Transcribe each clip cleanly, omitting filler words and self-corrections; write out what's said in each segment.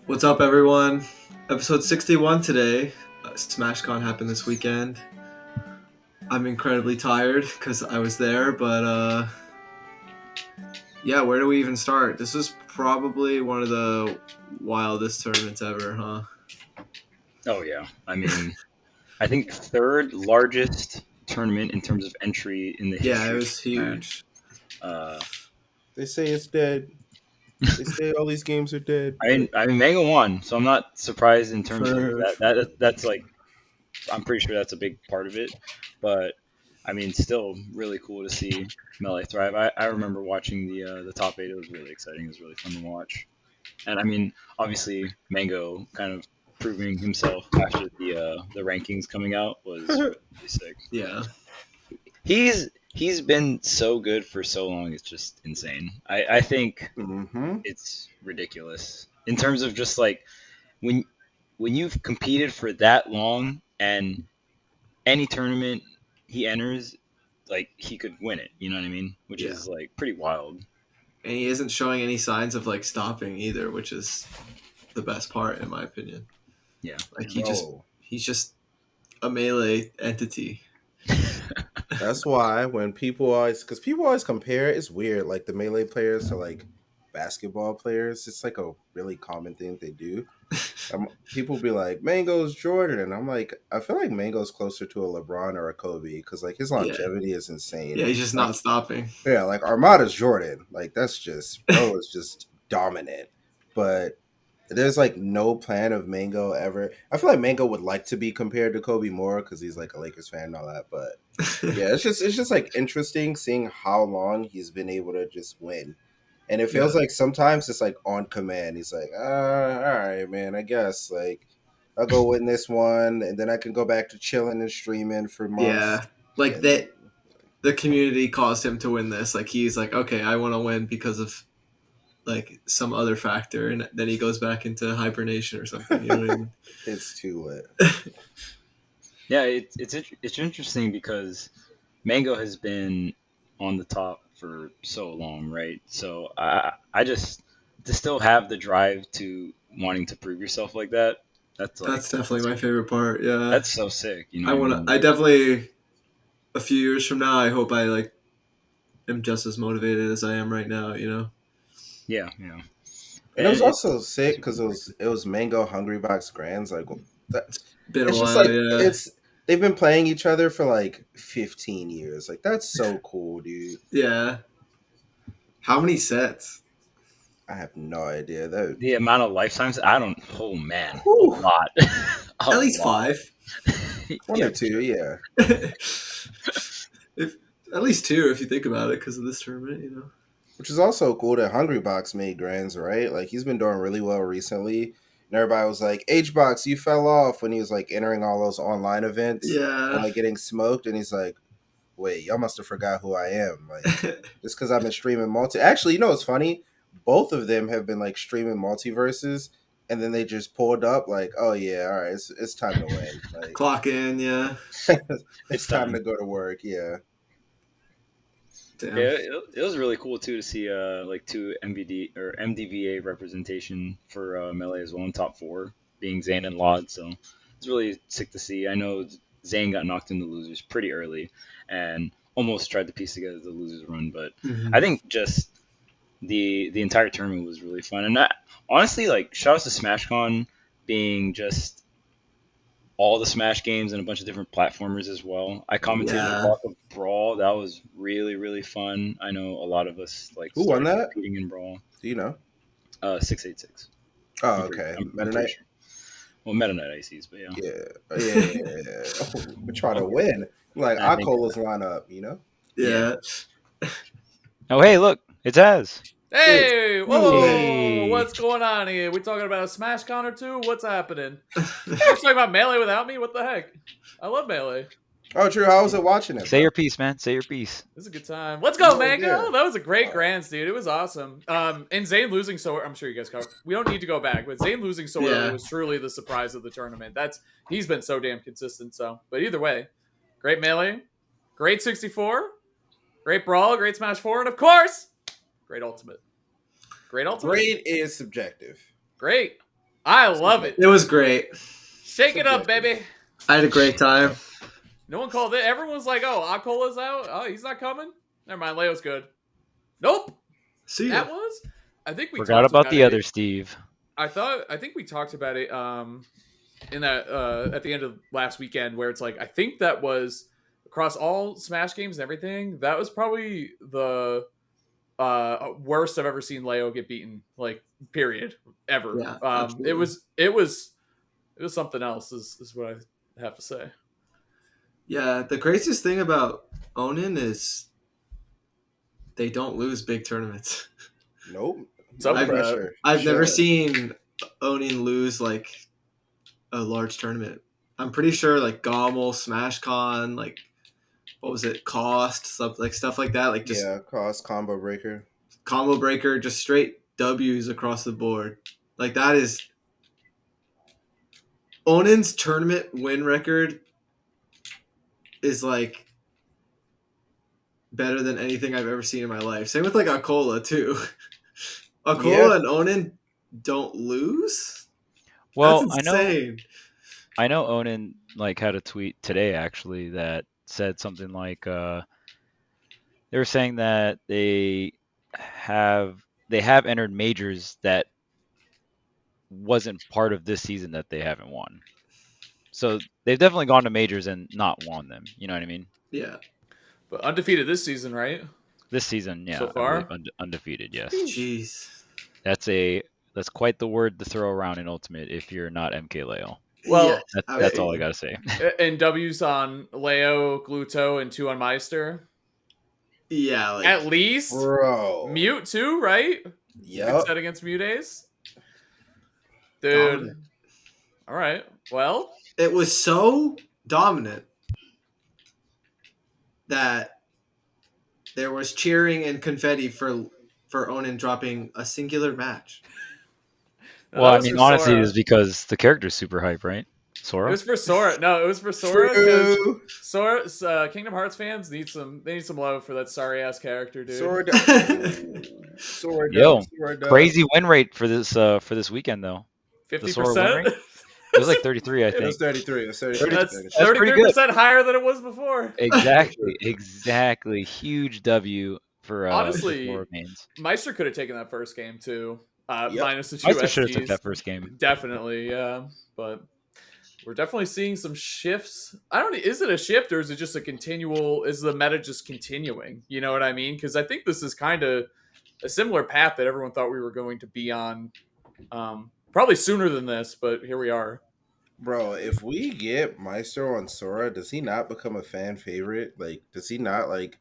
What's up, everyone? Episode 61 today. SmashCon happened this weekend. I'm incredibly tired because I was there, but yeah, where do we even start? This was probably one of the wildest tournaments ever, huh? Oh yeah, I mean, I think third largest tournament in terms of entry in the Yeah, it history was of Smash. huge. Uh, They say it's dead. They say all these games are dead. I mean, Mega won, so I'm not surprised in terms of For that's like I'm pretty sure that's a big part of it, but I mean, still really cool to see Melee thrive. I remember watching the top eight; it was really exciting. It was really fun to watch, and I mean, obviously, Mango kind of proving himself after the rankings coming out was really sick. yeah, He's been so good for so long. It's just insane. I think Mm-hmm. it's ridiculous in terms of just like when when you've competed for that long and any tournament he enters, like he could win it. You know what I mean? Which yeah. is like pretty wild. And he isn't showing any signs of like stopping either, which is the best part in my opinion. Yeah. Like Bro, he's just a melee entity. that's why when because people always compare, it's weird. Like the melee players to like basketball players, it's like a really common thing they do. People be like, Mango's Jordan, and I'm like, I feel like Mango's closer to a LeBron or a Kobe because like his Yeah, longevity is insane. yeah, he's just Like, not stopping. yeah, like Armada's Jordan, like that's just bro is just dominant, but there's like no plan of Mango ever. I feel like Mango would like to be compared to Kobe more because he's like a Lakers fan and all that. But yeah, it's just like interesting seeing how long he's been able to just win, and it Yeah. feels like sometimes it's like on command. He's like, all right, man, I guess like I'll go win this one, and then I can go back to chilling and streaming for months. Yeah, like And then, that. The community caused him to win this. Like he's like, okay, I want to win because of like some other factor, and then he goes back into hibernation or something. You know what I mean? it's too lit. Yeah, it's interesting because Mango has been on the top for so long, right? So I just to still have the drive to wanting to prove yourself like that. That's like That's definitely my favorite part. Yeah, that's so sick. You know I what I want to. mean? I definitely a few years from now, I hope I like am just as motivated as I am right now. You know? Yeah, yeah. And it was It, also sick because it was Mango Hungry Box Grands. Like that, Been a it's just while. like Yeah, they've been playing each other for like 15 years. Like that's so cool, dude. yeah. How many sets? I have no idea. That the amount of lifetimes I don't. Oh man, a whew, lot, a At least lot. 5. one Yeah, or two, yeah. If at least 2, if you think about it, because of this tournament. You know? Which is also cool that Hungry Box made Grands, right? Like he's been doing really well recently. And everybody was like, H Box, you fell off when he was like entering all those online events and Yeah. like getting smoked. And he's like, wait, y'all must have forgot who I am. Like, just because I've been streaming multi. Actually, you know what's funny? Both of them have been like streaming multiverses, and then they just pulled up like, oh yeah, all right, it's time to win. Like, Clock in. Yeah. it's it's time time. to go to work. Yeah, Damn. Yeah, it was really cool too to see like two MVD or MDVA representation for Melee as well in top four, being Zane and Lod. So it's really sick to see. I know Zane got knocked into losers pretty early and almost tried to piece together the losers run, but I Mhm. think just the entire tournament was really fun. And honestly, like shout out to SmashCon being just all the Smash games and a bunch of different platformers as well. I commented the Yeah. talk of Brawl. That was really really fun. I know a lot of us like who won started that? competing in Brawl. Do you know? 686. Oh, I'm pretty. okay, I'm Meta pretty Knight. sure. Well, Meta Knight ICs, but yeah. Yeah, oh, yeah. Oh, we're trying to Okay. win. Like I think. Akola's lineup, you know. Yeah. Yeah. Oh hey, look, it's Az. It's Hey, good. whoa, Hey. what's going on here? We talking about a Smash Con or two? What's happening? You guys talking about Melee without me? What the heck? I love Melee. Oh, true. How was it watching it? Say Bro? your piece, man. Say your piece. This is a good time. Let's go, No Mango. idea. That was a great Grands, dude. It was awesome. And Zane losing so I'm sure you guys covered. We don't need to go back, but Zane losing so early Yeah. was truly the surprise of the tournament. He's been so damn consistent. So, but either way, great Melee, great 64, great Brawl, great Smash 4, and of course, great Ultimate. Great Ultimate. Grade is subjective. Great. I love it. It was great. Shake it up, baby. I had a great time. No one called it. Everyone was like, "Oh, Akola's out. Oh, he's not coming." Never mind. Leo's good. Nope. See ya. That was. I think we Forgot talked about the it. other Steve. I think we talked about it in that at the end of last weekend, where it's like I think that was across all Smash games and everything. That was probably the worst I've ever seen Leo get beaten. Like period ever. Yeah, It was something else. Is what I have to say. Yeah, the craziest thing about Onin is they don't lose big tournaments. Nope. So No pressure. I've never Sure. seen Onin lose like a large tournament. I'm pretty sure like Gommel, SmashCon, like what was it, Cost, stuff like that. Like just Cost combo breaker. combo breaker, just straight W's across the board. Like that is Onin's tournament win record is like better than anything I've ever seen in my life. Same with like Akola too. Akola and Onin don't lose. Well, That's insane. I know Onin like had a tweet today actually that said something like they were saying that they have entered majors that wasn't part of this season that they haven't won. So they've definitely gone to majors and not won them. You know what I mean? Yeah. But undefeated this season, right? This season, yeah. So I far? believe undefeated, yes. Jeez. That's quite the word to throw around in Ultimate if you're not MK Leo. Well, That's all I gotta say. And W's on Leo, Gluto, and 2 on Meister. Yeah, like At least Bro. Mute too, right? Yep. Set against Mute Ace. Dude. Dominant. All right. Well, it was so dominant that there was cheering and confetti for Onin dropping a singular match. no, Well, that I was mean, for honestly, Sora. it's because the character's super hype, right? It Sora? was for Sora. No, it was for Sora. 'Cause True. Sora, Kingdom Hearts fans need some love for that sorry ass character, dude. Sword. Sword. Yo, Sword. Crazy win rate for this weekend though. 50%. It was like 33, I It was think. 33. It was 33. That's That's pretty good. 33% higher than it was before. Exactly. Huge W for Honestly, Sora mains. Meister could have taken that first game too. Yep. Minus the 2 Meister should have took SDs. that first game. Definitely, yeah. But we're definitely seeing some shifts. I don't know, is it a shift or is it just a continual, is the meta just continuing? You know what I mean? Because I think this is kind of a similar path that everyone thought we were going to be on. Probably sooner than this, but here we are. Bro, if we get Meister on Sora, does he not become a fan favorite? Like, does he not like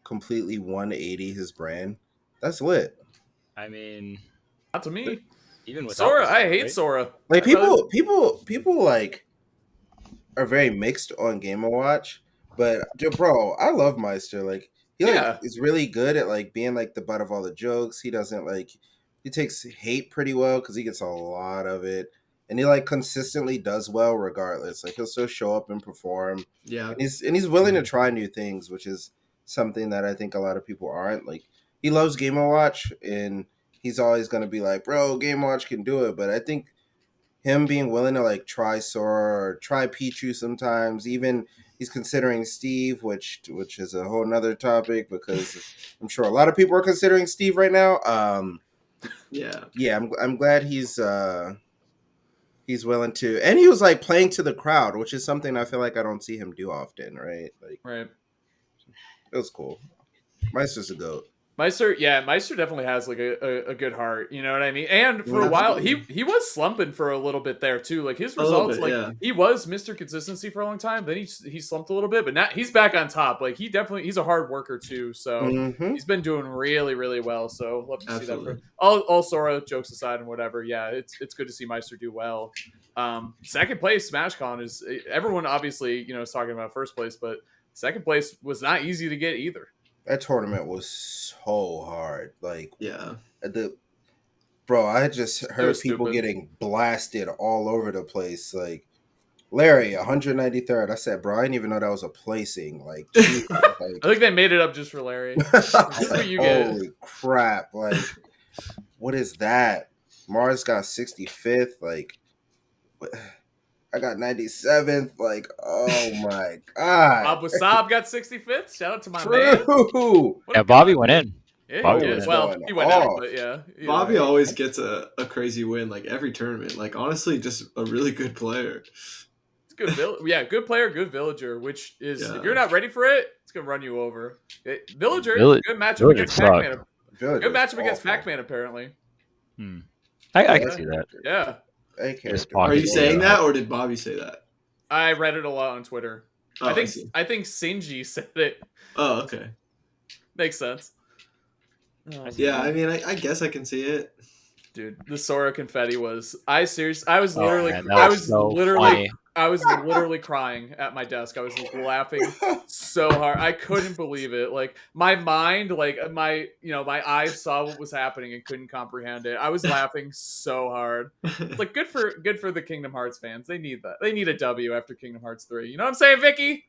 completely 180 his brand? That's lit. I mean, Not to me. even with Sora, I hate Sora. Like I thought- people like are very mixed on Game & Watch, but bro, I love Meister. Like he Yeah. is really good at like being like the butt of all the jokes. He doesn't like he takes hate pretty well because he gets a lot of it. And he like consistently does well regardless. Like he'll still show up and perform. Yeah. And he's willing to try new things, which is something that I think a lot of people aren't. Like he loves Game & Watch and he's always gonna be like, bro, Game & Watch can do it. But I think him being willing to like try Sora or try Pichu sometimes, even he's considering Steve, which is a whole nother topic because I'm sure a lot of people are considering Steve right now. Yeah. I'm glad he's willing to, and he was like playing to the crowd, which is something I feel like I don't see him do often, right? Like, Right. it was cool. Meister's a goat. Meister definitely has like a good heart, you know what I mean? And for a while, he was slumping for a little bit there too. Like his results, he was Mr. Consistency for a long time. Then he slumped a little bit, but now he's back on top. Like he's a hard worker too. So he's been doing really, really well. So love to see that. For all Sora jokes aside and whatever. Yeah, it's good to see Meister do well. Second place SmashCon is, everyone obviously is talking about first place, but second place was not easy to get either. That tournament was so hard. Like, Yeah. I just heard people getting blasted all over the place. Like, Larry, 193rd. I said, bro, I didn't even know that was a placing. Like, geez, I think they made it up just for Larry. Holy crap. Like, what is that? Mars got 65th. Like, I got 97th. Like, oh my god. Bob Wasab got 65th. Shout out to my man. True. Yeah, Bobby went in. Yeah, Bobby yeah. was Well, going he went out, off. but yeah. Bobby always gets a crazy win, like every tournament. Like honestly, just a really good player. It's good. Good player, good villager. Which is, Yeah. if you're not ready for it, it's gonna run you over. Villager, good matchup Villager against Pac-Man. Villager's Good matchup against awful. Pac-Man, apparently. I can see that. Yeah, Just Are you pocket saying roll. that, or did Bobby say that? I read it a lot on Twitter. Oh, I see. think Sinji said it. Oh, okay. Makes sense. Yeah, I mean, I guess I can see it. Dude, the Sora confetti was. I was literally, man, that was so funny. I was literally crying at my desk. I was just laughing so hard. I couldn't believe it. Like my mind, like my eyes saw what was happening and couldn't comprehend it. I was laughing so hard. Like good for the Kingdom Hearts fans. They need that. They need a W after Kingdom Hearts 3. You know what I'm saying, Vicky?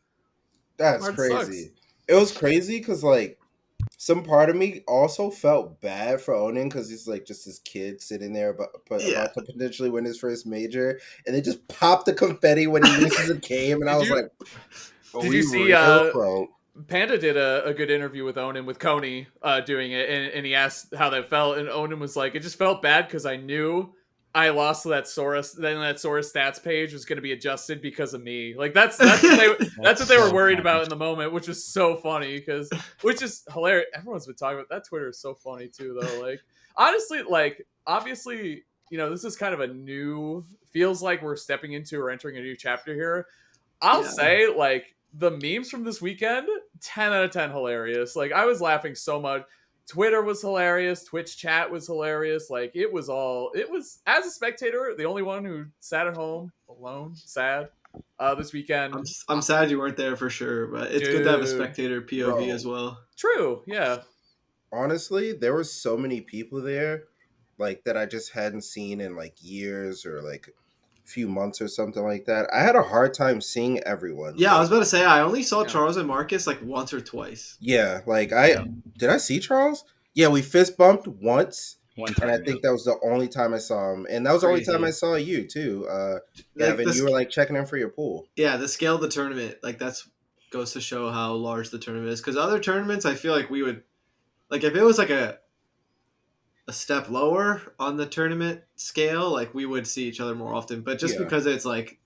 That's Heart crazy. sucks. It was crazy because like some part of me also felt bad for Onin because he's like just this kid sitting there about to potentially win his first major, and they just popped the confetti when he uses a game, and I was like, did you see bro? Panda did a good interview with Onin with Coney doing it, and he asked how that felt, and Onin was like, it just felt bad because I knew I lost that Sora. Then that Sora stats page was going to be adjusted because of me. Like that's what they were worried about in the moment, which was so funny which is hilarious. Everyone's been talking about that. Twitter is so funny too, though. Like honestly, like obviously, this is kind of a new. Feels like we're stepping into or entering a new chapter here. I'll say like the memes from this weekend, 10 out of 10 hilarious. Like I was laughing so much. Twitter was hilarious. Twitch chat was hilarious. Like it was as a spectator, the only one who sat at home alone, sad this weekend. I'm sad you weren't there for sure, but it's good to have a spectator POV as well. True, yeah. Honestly, there were so many people there, like that I just hadn't seen in like years or like a few months or something like that. I had a hard time seeing everyone. Yeah, I was about to say I only saw Charles and Marcus like once or twice. Yeah, like did I see Charles? Yeah, we fist bumped once. One time, and I think that was the only time I saw him. And that was the only time I saw you too. Gavin, you were like checking in for your pool. Yeah, the scale of the tournament, like that's goes to show how large the tournament is. Because other tournaments, I feel like we would, like if it was like a step lower on the tournament scale, like we would see each other more often. But just because it's like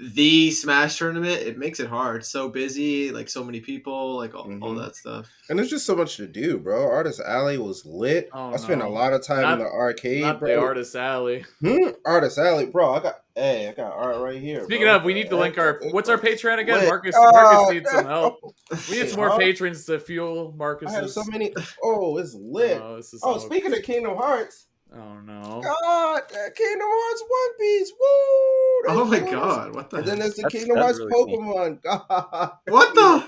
the Smash tournament, it makes it hard. So busy, like so many people, like all that stuff. And there's just so much to do, bro. Artist Alley was lit. I spent a lot of time in the arcade, bro. The Artist Alley. Artist Alley, bro. I got art right here. Speaking of, we need to link what's our Patreon again? Lit. Marcus needs some help. We need some more patrons to fuel Marcus's. I have so many. Oh, it's lit. Speaking of Kingdom Hearts. Oh no! God, Kingdom Hearts One Piece, woo! Oh my god, what the? And then there's the Kingdom Hearts really Pokemon. Cool. God, what the?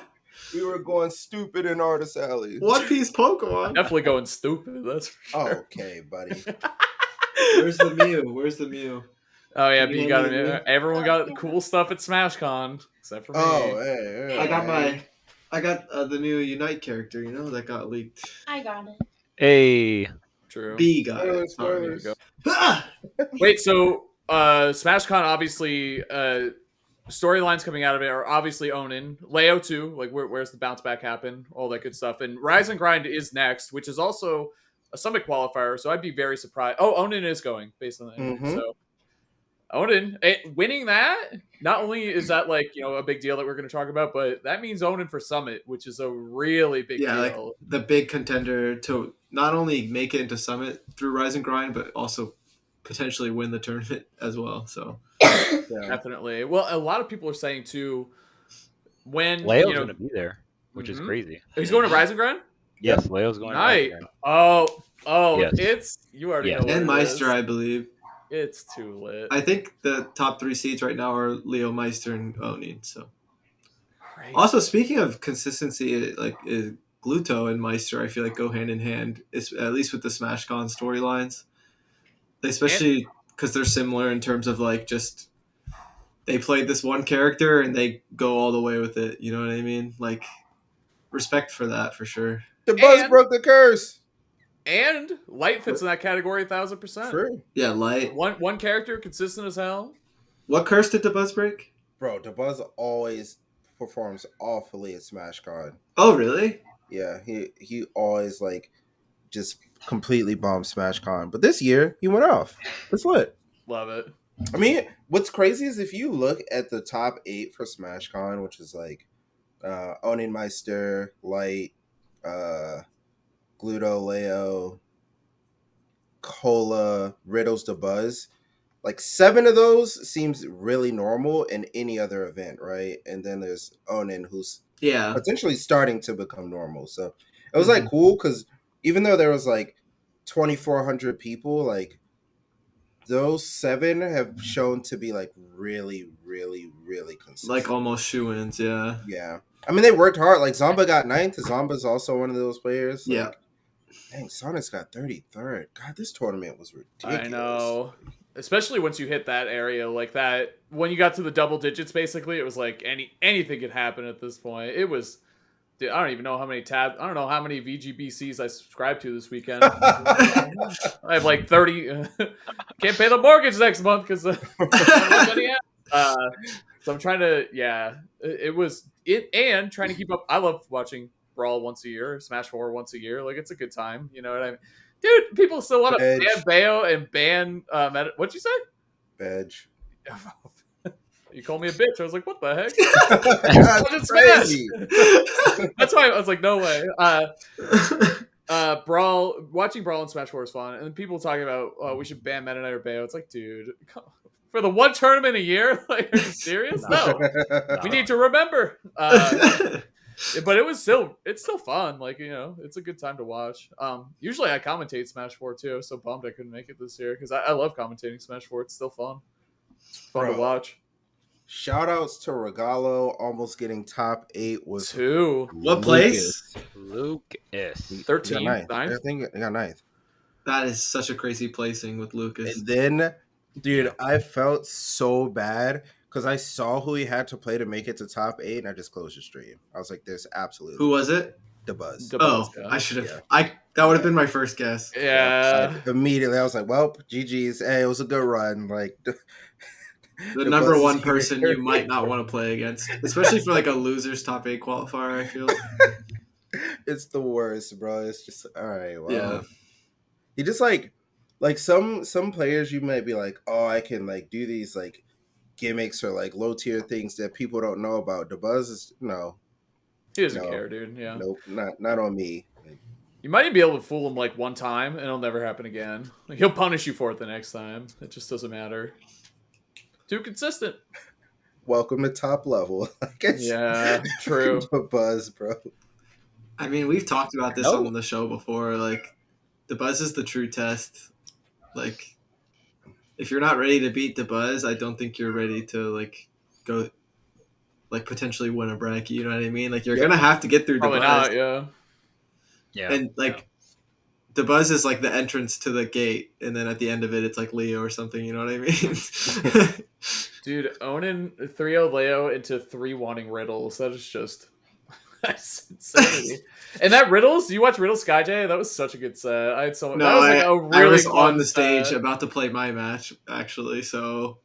We were going stupid in Artist Alley. One Piece Pokemon. Definitely going stupid. That's for sure. Okay, buddy. Where's the Mew? Oh yeah, but you got it. Everyone got cool stuff at SmashCon except for me. Oh, hey. I got the new Unite character. That got leaked. I got it. Hey. True. B got it. Wait, so SmashCon obviously storylines coming out of it are obviously Onin, Leo too. Like where's the bounce back happen? All that good stuff. And Rise and Grind is next, which is also a Summit qualifier. So I'd be very surprised. Oh, Onin is going based on that. So Onin winning that. Not only is that like a big deal that we're going to talk about, but that means Onin for Summit, which is a really big deal. Like the big contender to not only make it into Summit through Rise and Grind, but also potentially win the tournament as well. So definitely. Well, a lot of people are saying too when Leo's going to be there, which is crazy. He's going to Rise and Grind. Yes, Leo's going. Night. Yes. It's you already know. And Maister, I believe. It's too lit. I think the top 3 seeds right now are Leo, Maister, and Onin. So, crazy. Also speaking of consistency, like Gluto and Maister, I feel like go hand in hand. It's at least with the SmashCon storylines, especially because they're similar in terms of like just they played this one character and they go all the way with it. You know what I mean? Like respect for that for sure. The buzz broke the curse. And Light fits in that category 1,000%. True. Yeah, Light. One character, consistent as hell. What curse did Dabuz break? Bro, Dabuz always performs awfully at SmashCon. Oh, really? Yeah, he always like just completely bombed SmashCon. But this year he went off. It's lit. Love it. I mean, what's crazy is if you look at the top 8 for SmashCon, which is like Onin, Maister, Light, Gluto, Leo, Cola, Riddles, Dabuz. Like 7 of those seems really normal in any other event, right? And then there's Onin, who's potentially starting to become normal. So it was like cool because even though there was like 2,400 people, like those 7 have shown to be like really, really, really consistent. Like almost shoo-ins, yeah. Yeah. I mean, they worked hard. Like Zomba got 9th. Zomba's also one of those players. Like, yeah. Dang, Sonic's got 33rd. God, this tournament was ridiculous. I know. Especially once you hit that area like that. When you got to the double digits, basically, it was like anything could happen at this point. It was... Dude, I don't even know how many tabs... I don't know how many VGBCs I subscribed to this weekend. I have like 30... can't pay the mortgage next month because... so I'm trying to... Yeah. It was... And trying to keep up... I love watching Brawl once a year, Smash 4 once a year. Like, it's a good time. You know what I mean? Dude, people still want to ban Bayo and ban what'd you say? Badge. You called me a bitch. I was like, what the heck? That's crazy. That's why I was like, no way. Brawl, watching Brawl and Smash 4 is fun. And people talking about, we should ban Meta Knight or Bayo. It's like, dude, for the one tournament a year? Like, are you serious? No. We need to remember. But it's still fun. Like, you know, it's a good time to watch. Usually I commentate Smash 4 too. I was so bummed I couldn't make it this year because I love commentating Smash 4. It's still fun. It's fun to watch. Shoutouts to Regalo almost getting top 8 with 2. What place? Lucas. 13th, 9th. I think he got 9th. That is such a crazy placing with Lucas. And then, dude, I felt so bad because I saw who he had to play to make it to top 8, and I just closed the stream. I was like, "There's absolutely who was it? Dabuz." Yeah. I should have. That would have been my first guess. Yeah. Immediately, I was like, "Well, GG's. Hey, it was a good run." Like the number one person you might not want to play against, especially for like a loser's top 8 qualifier. I feel it's the worst, bro. It's just all right. Well, yeah. He just like some players you might be like, oh, I can like do these like gimmicks or like low tier things that people don't know about. Dabuz is no. He doesn't care, dude. Yeah. Nope, not on me. You might even be able to fool him like one time, and it'll never happen again. Like, he'll punish you for it the next time. It just doesn't matter. Too consistent. Welcome to top level. Yeah, true. Dabuz, bro. I mean, we've talked about this on the show before. Like, Dabuz is the true test. Like, if you're not ready to beat Dabuz, I don't think you're ready to like go, like potentially win a bracket. You know what I mean? Like, you're gonna have to get through Probably Dabuz. Not, yeah. Yeah. And like, Dabuz is like the entrance to the gate, and then at the end of it, it's like Leo or something. You know what I mean? Dude, Onin 3-0 Leo into 3-1-ing Riddles. That is just that's insanity. And that Riddles, you watch Riddles Skyjay? That was such a good set. I had so no, that was like a really I was fun on the stage set. about to play my match actually, so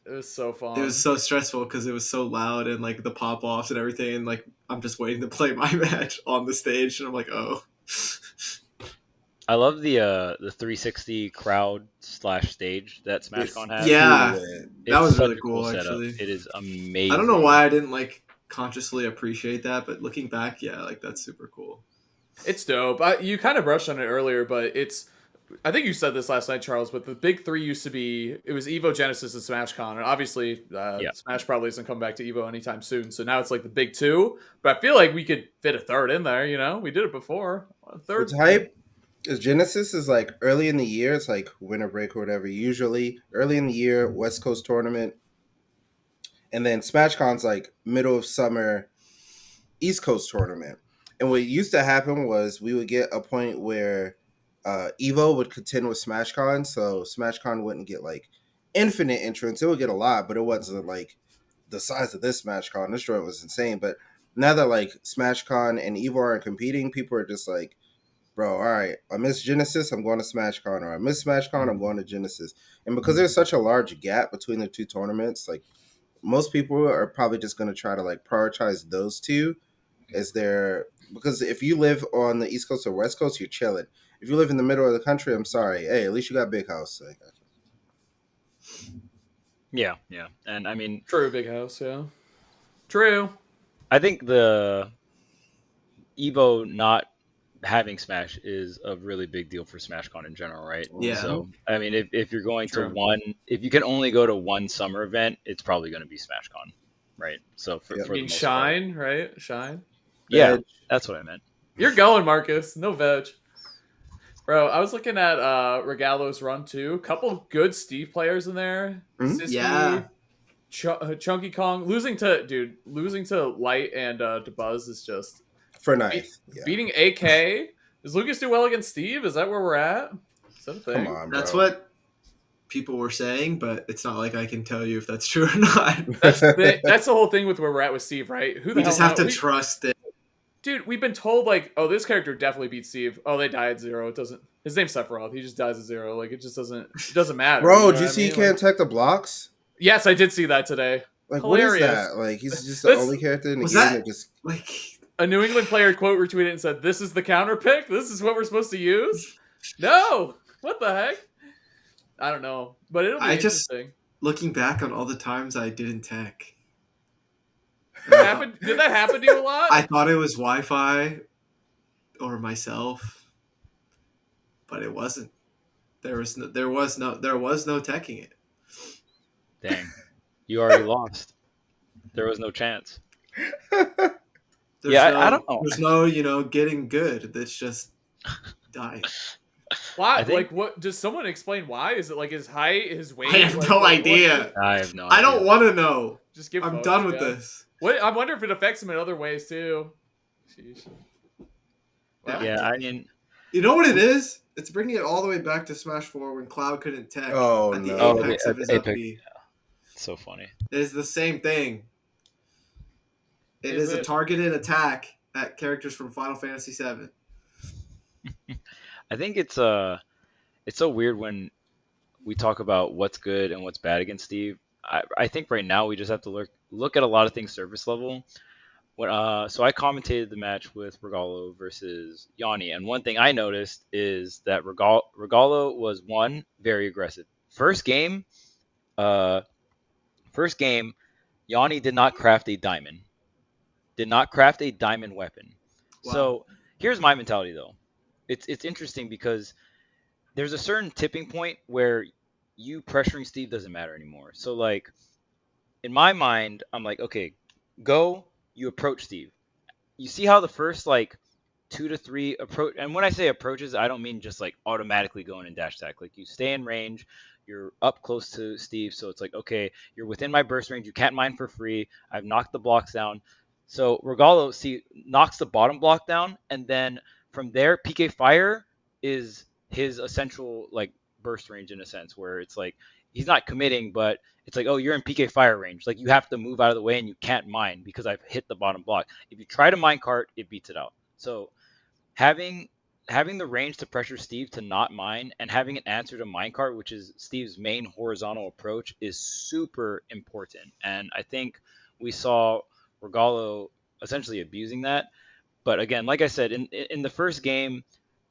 it was so fun. It was so stressful because it was so loud and like the pop offs and everything. And like I'm just waiting to play my match on the stage, and I'm like, oh. I love the 360 crowd / stage that SmashCon has. Yeah, that was really cool actually. It is amazing. I don't know why I didn't like consciously appreciate that, but looking back, yeah, like that's super cool. It's dope. You kind of brushed on it earlier, but it's. I think you said this last night, Charles. But the big three used to be it was Evo, Genesis, and SmashCon, and obviously Smash probably isn't coming back to Evo anytime soon. So now it's like the big two. But I feel like we could fit a third in there. You know, we did it before. A third. It's hype. Because Genesis is like early in the year. It's like winter break or whatever. Usually early in the year, West Coast tournament. And then SmashCon's like middle of summer, East Coast tournament. And what used to happen was we would get a point where Evo would contend with SmashCon. So SmashCon wouldn't get like infinite entrants. It would get a lot, but it wasn't like the size of this SmashCon. This joint was insane. But now that like SmashCon and Evo aren't competing, people are just like, bro, all right, I miss Genesis, I'm going to SmashCon, or I miss SmashCon, I'm going to Genesis. And because there's such a large gap between the two tournaments, like most people are probably just going to try to like prioritize those two as their, because if you live on the East Coast or West Coast, you're chilling. If you live in the middle of the country, I'm sorry. Hey, at least you got Big House. Like, Yeah, and I mean, true, Big House, yeah, true. I think the Evo not having Smash is a really big deal for SmashCon in general, right? Yeah. So I mean, if you're going True. to one, if you can only go to one summer event, it's probably going to be SmashCon, right? So for Yeah. the I mean, most Shine, part. right? Shine. Yeah, Veg. that's what I meant. You're going, Marcus. No veg. Bro, I was looking at Regalo's run too. Couple good Steve players in there. Mhm. Siski, Yeah. Chunky Kong. Losing to Light and to Buzz is just For ninth. Yeah. beating AK. Does Lucas do well against Steve? Is that where we're at? Is that a thing? Come on, bro. That's what people were saying, but it's not like I can tell you if that's true or not. That's the whole thing with where we're at with Steve, right? Who the We hell just have knows? to trust it. Dude, we've been told like, oh, this character definitely beats Steve. Oh, they die at 0. It doesn't. His name's Sephiroth. He just dies at 0. Like it just doesn't. It doesn't matter. Bro, you know did you what I see he mean? can't Like, tech the blocks? yes, I did see that today. Like, Hilarious. what is that? Like, he's just the This- only character in the was game that- that just. Like, A New England player quote retweeted and said, "This is the counter pick. This is what we're supposed to use." No, what the heck? I don't know, but it'll be interesting. looking back on all the times I didn't tech. Did that happen to you a lot? I thought it was Wi-Fi or myself, but it wasn't. There was no teching it. Dang, you already lost. There was no chance. I don't know. There's no, getting good. That's just dying. Why? I think- Like, what? Does someone explain why? Is it like his height, his weight? I have Like, no what- idea. I have no I idea. don't want to know. Just give. I'm photos, done with yeah. this. What? I wonder if it affects him in other ways too. Sheesh. Wow. Yeah, I mean, You know what it is? It's bringing it all the way back to Smash 4 when Cloud couldn't tech. Oh, at the no. apex Oh, of his Apex. FP. it's so funny. It is the same thing. It Is is a it? targeted attack at characters from Final Fantasy VII. I think it's so weird when we talk about what's good and what's bad against Steve. I think right now we just have to look at a lot of things surface level. So I commentated the match with Regalo versus Yonni, and one thing I noticed is that Regalo was very aggressive. First game, Yonni did not craft a diamond. Did not craft a diamond weapon. Wow. So here's my mentality though. It's interesting because there's a certain tipping point where you pressuring Steve doesn't matter anymore. So like in my mind, I'm like, okay, go, you approach Steve. You see how the first like 2 to 3 approach, and when I say approaches, I don't mean just like automatically going in dash attack. Like you stay in range, you're up close to Steve, so it's like, okay, you're within my burst range, you can't mine for free, I've knocked the blocks down. So Regalo knocks the bottom block down, and then from there, PK Fire is his essential like burst range in a sense, where it's like he's not committing, but it's like, oh, you're in PK Fire range. Like you have to move out of the way and you can't mine because I've hit the bottom block. If you try to mine cart, it beats it out. So having the range to pressure Steve to not mine and having an answer to minecart, which is Steve's main horizontal approach, is super important. And I think we saw Regalo essentially abusing that. But again, like I said, in the first game,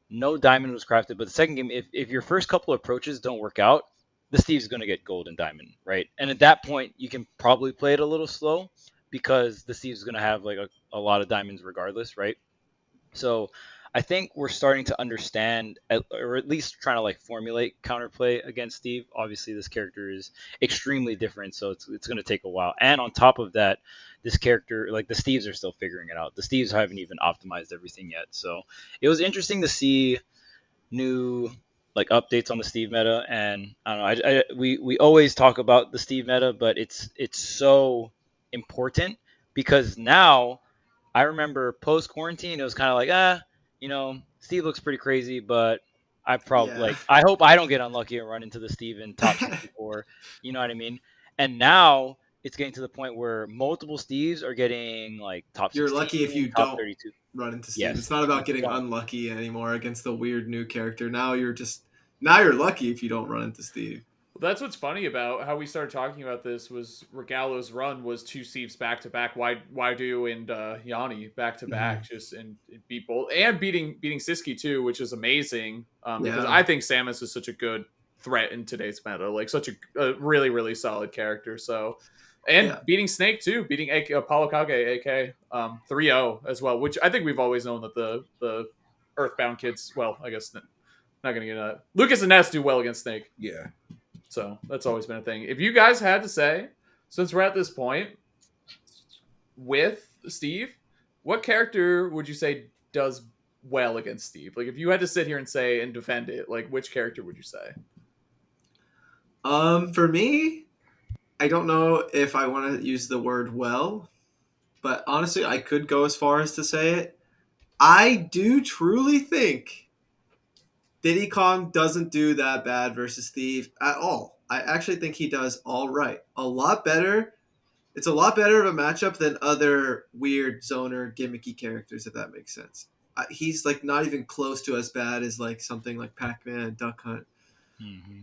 no diamond was crafted. But the second game, if your first couple of approaches don't work out, the Steve's going to get gold and diamond, right? And at that point, you can probably play it a little slow because the Steve's going to have like a lot of diamonds regardless, right? So I think we're starting to understand, or at least trying to like formulate counterplay against Steve. Obviously, this character is extremely different, so it's going to take a while. And on top of that, this character, like the Steves are still figuring it out. The Steves haven't even optimized everything yet. So it was interesting to see new like updates on the Steve meta. And I don't know, we always talk about the Steve meta, but it's so important because now I remember post quarantine, it was kind of like, Steve looks pretty crazy, but I probably I hope I don't get unlucky and run into the Steve in top 64. You know what I mean? And now it's getting to the point where multiple Steves are getting like top 16, You're lucky if you top don't 32. run into Steve. Yes. It's not about getting unlucky anymore against the weird new character. Now you're lucky if you don't run into Steve. That's what's funny about how we started talking about this was Regalo's run was 2 Steves back to back, Waidu and Yonni back to back, just and beat both and beating Siski too, which is amazing because I think Samus is such a good threat in today's meta, like such a really really solid character. So and beating Snake too, beating Apollo Kage AK 3-0 as well, which I think we've always known that the Earthbound kids, well, I guess not gonna get Lucas and Ness do well against Snake. Yeah. So that's always been a thing. If you guys had to say, since we're at this point with Steve, what character would you say does well against Steve? Like if you had to sit here and say and defend it, like which character would you say? For me, I don't know if I want to use the word well, but honestly, I could go as far as to say it. I do truly think Diddy Kong doesn't do that bad versus Steve at all. I actually think he does all right. A lot better. It's a lot better of a matchup than other weird zoner gimmicky characters, if that makes sense. He's like not even close to as bad as like something like Pac-Man, Duck Hunt,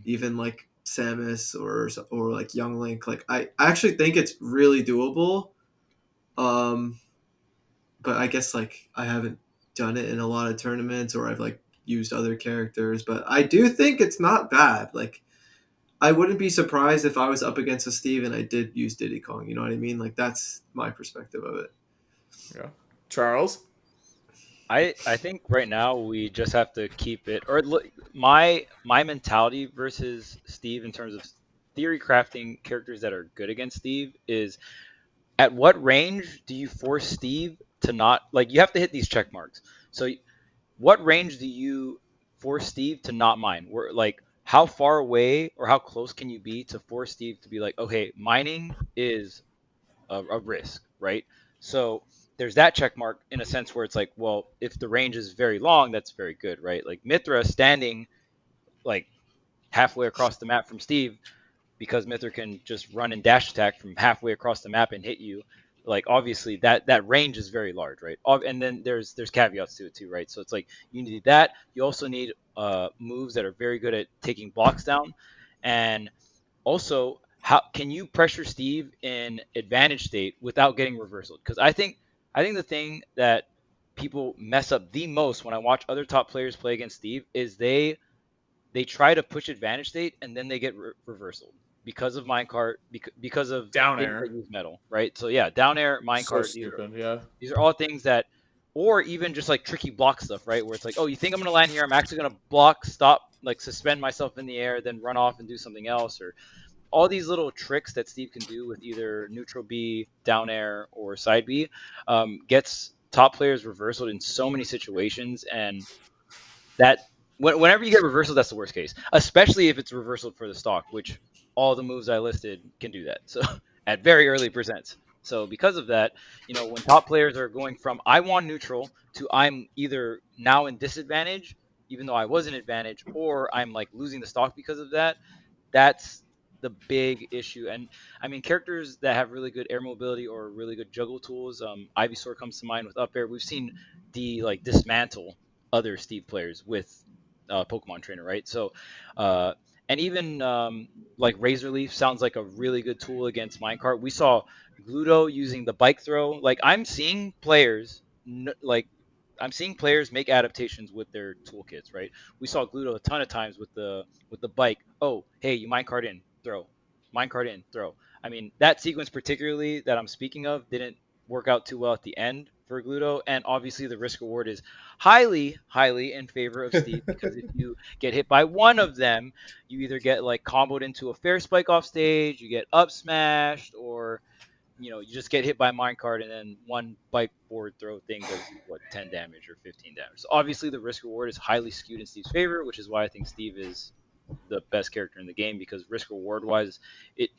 even like Samus or like Young Link. Like I actually think it's really doable. But I guess like I haven't done it in a lot of tournaments, or I've like used other characters, but I do think it's not bad. Like I wouldn't be surprised if I was up against a Steve and I did use Diddy Kong. You know what I mean? Like that's my perspective of it. Yeah, Charles. I think right now we just have to keep it, or my mentality versus Steve in terms of theory crafting characters that are good against Steve is, at what range do you force Steve to not, like, you have to hit these check marks. So what range do you force Steve to not mine? Where, like, how far away or how close can you be to force Steve to be like, okay, mining is a risk, right? So there's that check mark in a sense where it's like, well, if the range is very long, that's very good, right? Like Mithra standing like halfway across the map from Steve, because Mithra can just run and dash attack from halfway across the map and hit you. Like obviously that range is very large, right? And then there's caveats to it too, right? So it's like you need that. You also need moves that are very good at taking blocks down, and also how can you pressure Steve in advantage state without getting reversal? Because I think the thing that people mess up the most when I watch other top players play against Steve is they try to push advantage state and then they get reversal because of minecart, because of down air, use metal, right? So yeah, down air, minecart, so these are all things that, or even just like tricky block stuff, right? Where it's like, oh, you think I'm gonna land here? I'm actually gonna block, stop, like suspend myself in the air, then run off and do something else, or all these little tricks that Steve can do with either neutral B, down air, or side B, gets top players reversaled in so many situations, and that whenever you get reversal, that's the worst case, especially if it's reversal for the stock, which all the moves I listed can do that. So at very early percents. So because of that, when top players are going from I want neutral to I'm either now in disadvantage, even though I was in advantage, or I'm like losing the stock because of that, that's the big issue. And I mean, characters that have really good air mobility or really good juggle tools, Ivysaur comes to mind with up air. We've seen D like dismantle other Steve players with Pokemon Trainer, right? So and even like Razor Leaf sounds like a really good tool against Minecart. We saw Gluto using the bike throw. Like I'm seeing players make adaptations with their toolkits, right? We saw Gluto a ton of times with the bike. Oh, hey, you minecart in, throw. Minecart in, throw. I mean, that sequence particularly that I'm speaking of didn't work out too well at the end for Gluto, and obviously the risk reward is highly in favor of Steve because if you get hit by one of them, you either get like comboed into a fair spike off stage, you get up smashed, or you just get hit by minecart and then one bike board throw thing does 10 damage or 15 damage. So obviously the risk reward is highly skewed in Steve's favor, which is why I think Steve is the best character in the game, because risk reward wise,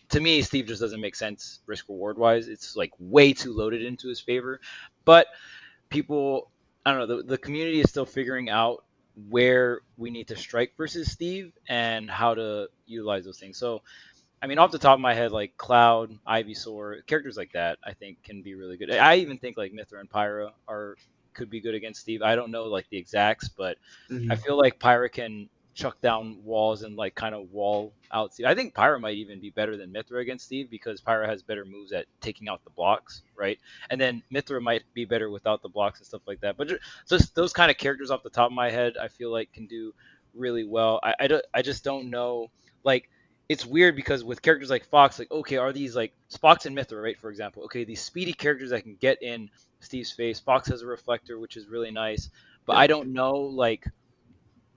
to me Steve just doesn't make sense risk reward wise. It's like way too loaded into his favor. But people, I don't know, the community is still figuring out where we need to strike versus Steve and how to utilize those things. So I I mean, off the top of my head, like Cloud, Ivysaur, characters like that, I think can be really good. I even think like Mythra and Pyra could be good against Steve. I don't know like the exacts, but I feel like Pyra can chuck down walls and like kind of wall out Steve. I think Pyra might even be better than Mythra against Steve because Pyra has better moves at taking out the blocks, right? And then Mythra might be better without the blocks and stuff like that. But just those kind of characters off the top of my head, I feel like can do really well. I just don't know. Like, it's weird because with characters like Fox, like, okay, are these like Fox and Mythra, right? For example, okay, these speedy characters that can get in Steve's face. Fox has a reflector, which is really nice, but I don't know, like,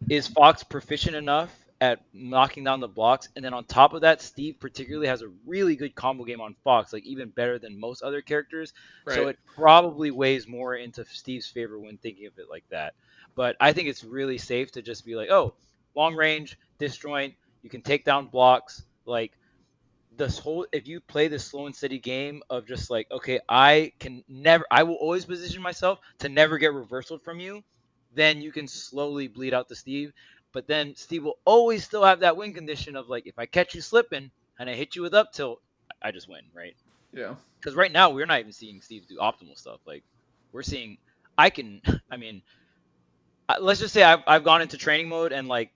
is Fox proficient enough at knocking down the blocks? And then on top of that, Steve particularly has a really good combo game on Fox, like even better than most other characters. Right. So it probably weighs more into Steve's favor when thinking of it like that. But I think it's really safe to just be like, oh, long range, disjoint, you can take down blocks. Like, this whole, if you play this slow and steady game of just like, okay, I will always position myself to never get reversaled from you, then you can slowly bleed out to Steve. But then Steve will always still have that win condition of like, if I catch you slipping and I hit you with up tilt, I just win, right? Yeah. Because right now we're not even seeing Steve do optimal stuff. Like, we're seeing, let's just say I've gone into training mode and like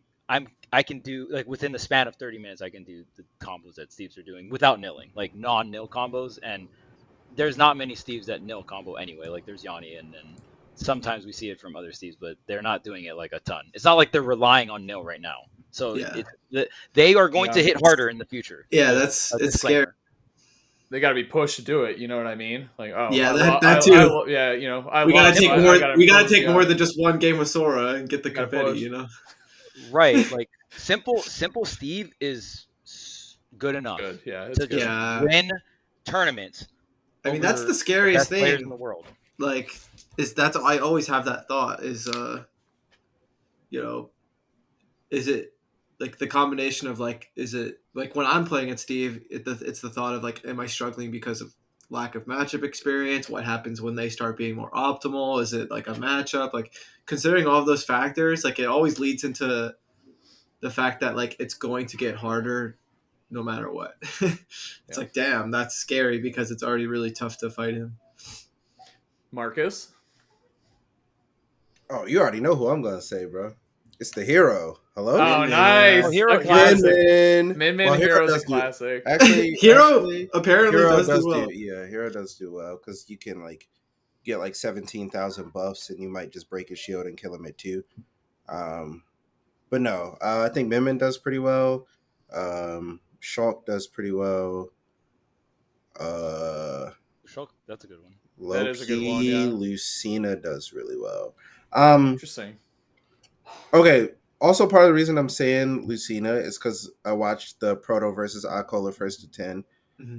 I can do, like, within the span of 30 minutes, I can do the combos that Steves are doing without nilling, like non-nil combos. And there's not many Steves that nil combo anyway. Like, there's Yonni, and then sometimes we see it from other Steves, but they're not doing it like a ton. It's not like they're relying on nil right now. So they are going to hit harder in the future. Yeah, it's scary. They got to be pushed to do it. You know what I mean? Like, oh, yeah, that too. We gotta take more. We gotta take more than just one game with Sora and get the confetti. You know, right? Like, simple Steve is good enough to just win tournaments. I mean, that's the scariest thing in the world. Like, I always have that thought is, is it like the combination of like, is it like when I'm playing at Steve, it's the thought of like, am I struggling because of lack of matchup experience? What happens when they start being more optimal? Is it like a matchup? Like, considering all of those factors, like, it always leads into the fact that like it's going to get harder no matter what. It's like, damn, that's scary because it's already really tough to fight him. Marcus? Oh, you already know who I'm going to say, bro. It's the hero. Hello? Oh, nice. Hero classic. Min Hero's a classic. Hero apparently does do well. Hero does do well because you can like get like 17,000 buffs and you might just break his shield and kill him at 2. But no, I think Min does pretty well. Shulk does pretty well. Shulk, that's a good one. That is a good one, Lucina does really well. Interesting. Okay, also part of the reason I'm saying Lucina is because I watched the Proto versus Akola first to 10,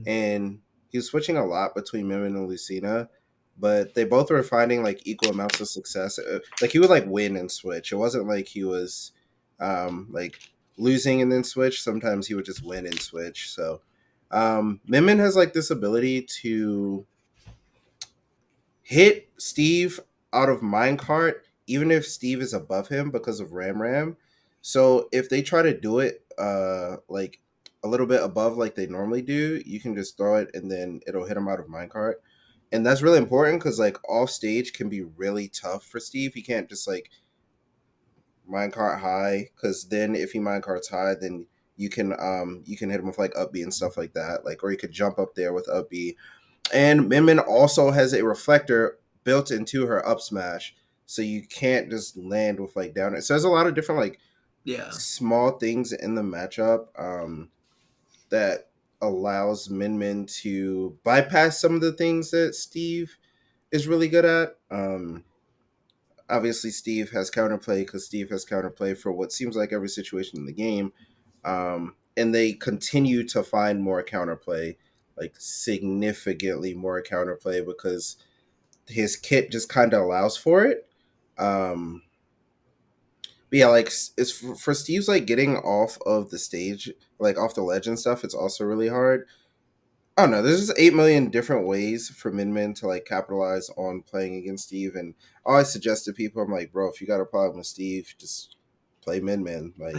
and he was switching a lot between Min and Lucina, but they both were finding like equal amounts of success. Like, he would like win and switch. It wasn't like he was like losing and then switch. Sometimes he would just win and switch. So Min has like this ability to hit Steve out of minecart even if Steve is above him because of Ram. So if they try to do it like a little bit above like they normally do, you can just throw it and then it'll hit him out of minecart. And that's really important because like off stage can be really tough for Steve. He can't just like minecart high, because then if he minecarts high, then you can hit him with like up B and stuff like that. Like, or you could jump up there with up B. And Min also has a reflector built into her up smash, so you can't just land with like down it. So there's a lot of different like small things in the matchup that allows Min to bypass some of the things that Steve is really good at. Obviously, Steve has counterplay because Steve has counterplay for what seems like every situation in the game. And they continue to find more counterplay, like significantly more counterplay, because his kit just kind of allows for it. But yeah, like it's for Steve's like getting off of the stage, like off the ledge and stuff, it's also really hard. I don't know. There's just 8 million different ways for Min to like capitalize on playing against Steve. And I always suggest to people, I'm like, bro, if you got a problem with Steve, just play Min. Like,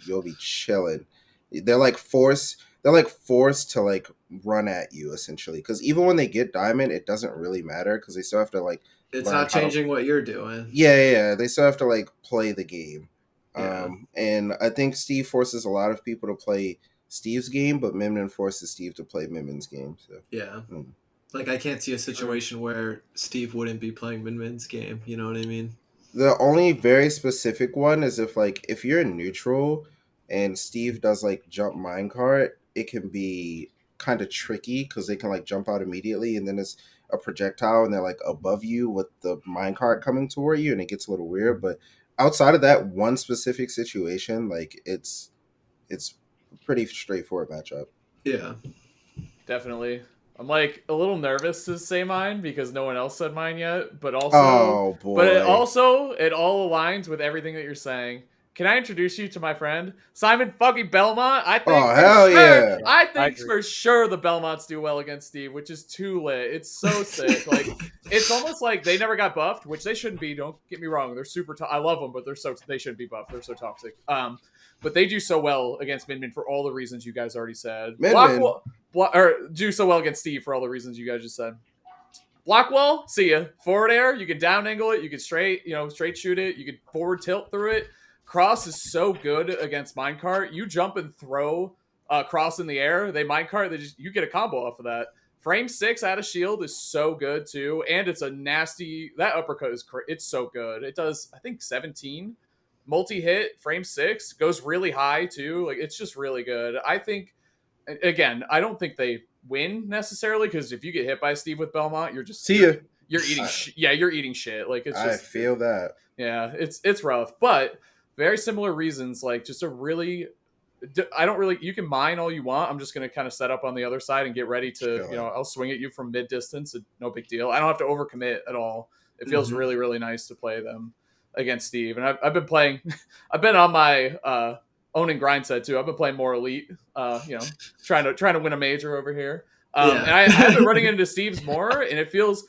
you'll be chilling. They're like forced to like run at you essentially, because even when they get diamond, it doesn't really matter because they still have to like it's not changing what you're doing. Yeah, they still have to like play the game. Yeah. And I think Steve forces a lot of people to play Steve's game, but Min forces Steve to play Min's game. So yeah, like I can't see a situation where Steve wouldn't be playing Min's game. You know what I mean? The only very specific one is if you're neutral and Steve does like jump minecart, it can be kind of tricky because they can like jump out immediately, and then it's a projectile and they're like above you with the minecart coming toward you, and it gets a little weird. But outside of that one specific situation, like it's pretty straightforward matchup. Yeah, definitely. I'm like a little nervous to say mine because no one else said mine yet, but also, but it all aligns with everything that you're saying. Can I introduce you to my friend Simon fucking Belmont? I think for sure the Belmonts do well against Steve, which is too lit. It's so sick. Like it's almost like they never got buffed, which they shouldn't be. Don't get me wrong; they're super. I love them, but they shouldn't be buffed. They're so toxic. But they do so well against Min for all the reasons you guys already said. Or do so well against Steve for all the reasons you guys just said. Blockwall, see ya. Forward air, you can down angle it, you can straight shoot it, you can forward tilt through it. Cross is so good against minecart. You jump and throw cross in the air, they minecart, you get a combo off of that. Frame 6 out of shield is so good too, and it's a nasty. That uppercut it's so good. It does I think 17 multi-hit. Frame 6 goes really high too. Like it's just really good. I think. Again, I don't think they win necessarily because if you get hit by Steve with Belmont, you're just you're eating. You're eating shit. Like it's just. I feel that. Yeah, it's rough, but very similar reasons. Like just a really, I don't really. You can mine all you want. I'm just gonna kind of set up on the other side and get ready to. I'll swing at you from mid distance. No big deal. I don't have to overcommit at all. It feels really really nice to play them against Steve, and I've been playing. I've been on my. Onin grind set too. I've been playing more elite, trying to win a major over here. And I've been running into Steve's more, and it feels